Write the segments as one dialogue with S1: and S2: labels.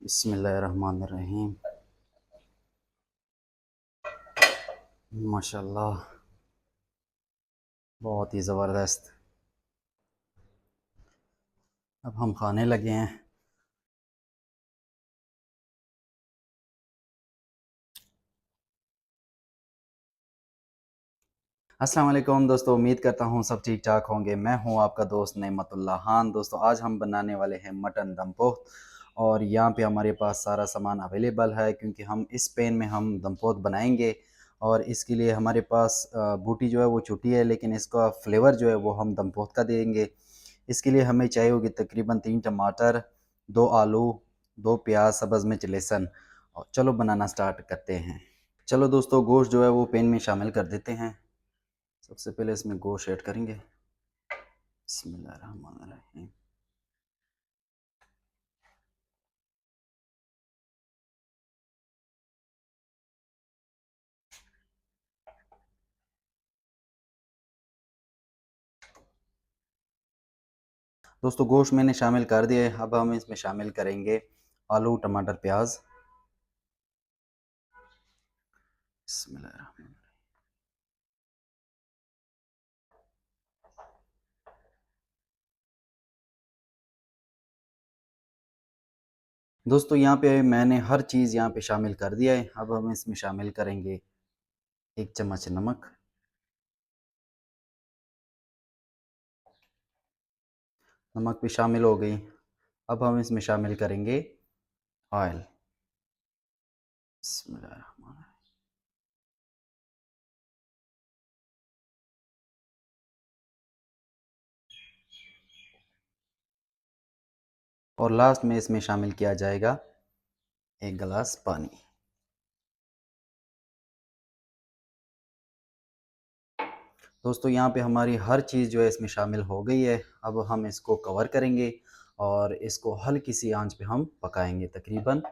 S1: बिस्मिल्लाहिर्रहमानिर्रहीम। माशाल्लाह, बहुत ही ज़बरदस्त। अब हम खाने लगे हैं। अस्सलाम वालेकुम दोस्तों, उम्मीद करता हूँ सब ठीक ठाक होंगे। मैं हूँ आपका दोस्त नेमतुल्लाह खान। दोस्तों, आज हम बनाने वाले हैं मटन दम पोह, और यहाँ पे हमारे पास सारा सामान अवेलेबल है क्योंकि हम इस पैन में हम दम पोह बनाएंगे। और इसके लिए हमारे पास बूटी जो है वो छुट्टी है, लेकिन इसका फ्लेवर जो है वो हम दम पोह का देंगे। इसके लिए हमें चाहिए होगी तकरीबन 3 टमाटर, 2 आलू, 2 प्याज, सब्ज़ मिर्च, लहसुन। और चलो बनाना स्टार्ट करते हैं। चलो दोस्तों, गोश्त जो है वो पैन में शामिल कर देते हैं। सबसे पहले इसमें गोश्त ऐड करेंगे। बिस्मिल्लाहिर्रहमानिर्रहीम। दोस्तों, गोश्त मैंने शामिल कर दिया है। अब हम इसमें शामिल करेंगे आलू, टमाटर, प्याज। बिस्मिल्लाहिर्रहमानिर्रहीम। दोस्तों, यहाँ पे मैंने हर चीज़ यहाँ पे शामिल कर दिया है। अब हम इसमें शामिल करेंगे 1 चम्मच नमक। नमक भी शामिल हो गई। अब हम इसमें शामिल करेंगे ऑयल। बिस्मिल्लाहिर्रहमानिर्रहीम। और लास्ट में इसमें शामिल किया जाएगा 1 गिलास पानी। दोस्तों, यहाँ पे हमारी हर चीज़ जो है इसमें शामिल हो गई है। अब हम इसको कवर करेंगे और इसको हल्की सी आंच पे हम पकाएंगे तकरीबन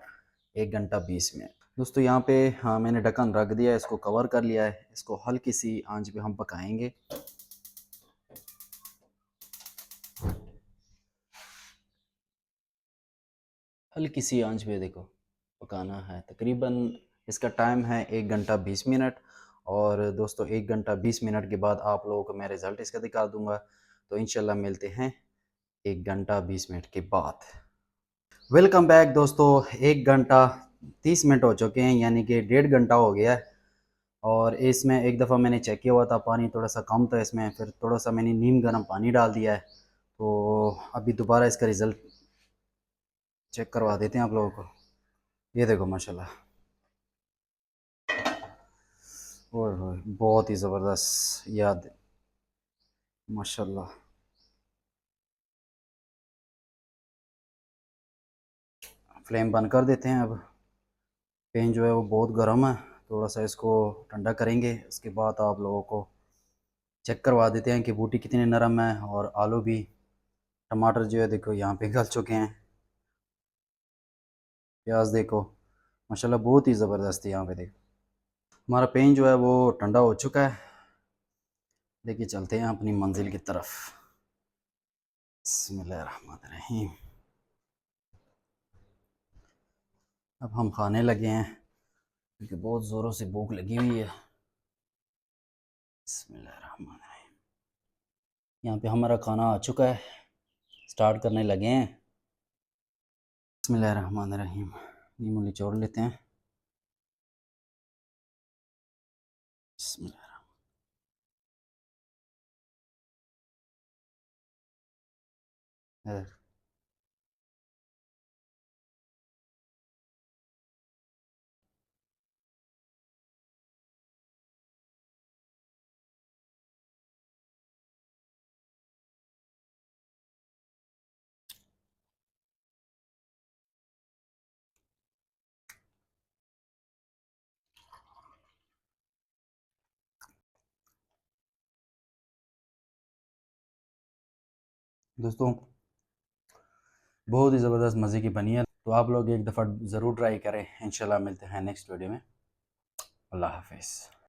S1: 1 घंटा 20 मिनट। दोस्तों, यहाँ पे हाँ, मैंने ढक्कन रख दिया है, इसको कवर कर लिया है। इसको हल्की सी आंच पे हम पकाएंगे। हल्की सी आंच पे देखो पकाना है। तकरीबन इसका टाइम है 1 घंटा 20 मिनट। और दोस्तों, 1 घंटा 20 मिनट के बाद आप लोगों को मैं रिज़ल्ट इसका दिखा दूंगा। तो इंशाल्लाह मिलते हैं 1 घंटा 20 मिनट के बाद। वेलकम बैक दोस्तों। 1 घंटा 30 मिनट हो चुके हैं, यानी कि 1.5 घंटा हो गया है। और इसमें एक दफ़ा मैंने चेक किया हुआ था, पानी थोड़ा सा कम था इसमें। फिर थोड़ा सा मैंने नीम गर्म पानी डाल दिया है। तो अभी दोबारा इसका रिज़ल्ट चेक करवा देते हैं आप लोगों को। ये देखो माशाल्लाह, ओए होए, बहुत ही ज़बरदस्त याद, माशाल्लाह। फ्लेम बंद कर देते हैं। अब पैन जो है वो बहुत गर्म है, थोड़ा सा इसको ठंडा करेंगे। उसके बाद आप लोगों को चेक करवा देते हैं कि बूटी कितनी नरम है। और आलू भी, टमाटर जो है देखो यहाँ पे गल चुके हैं। प्याज देखो माशाल्लाह, बहुत ही ज़बरदस्त है। यहाँ पे देखो हमारा पैन जो है वो ठंडा हो चुका है। लेके चलते हैं अपनी मंजिल की तरफ। बिस्मिल्लाहिर्रहमानिर्रहीम। अब हम खाने लगे हैं क्योंकि बहुत ज़ोरों से भूख लगी हुई है। बिस्मिल्लाहिर्रहमानिर्रहीम। यहाँ पे हमारा खाना आ चुका है, स्टार्ट करने लगे हैं। बिस्मिल्लाहिर्रहमानिर्रहीम। नींबू निचोड़ लेते हैं। बिस्मिल्लाह। दोस्तों, बहुत ही ज़बरदस्त मज़े की बनी है। तो आप लोग एक दफ़ा ज़रूर ट्राई करें। इंशाल्लाह मिलते हैं नेक्स्ट वीडियो में। अल्लाह हाफिज़।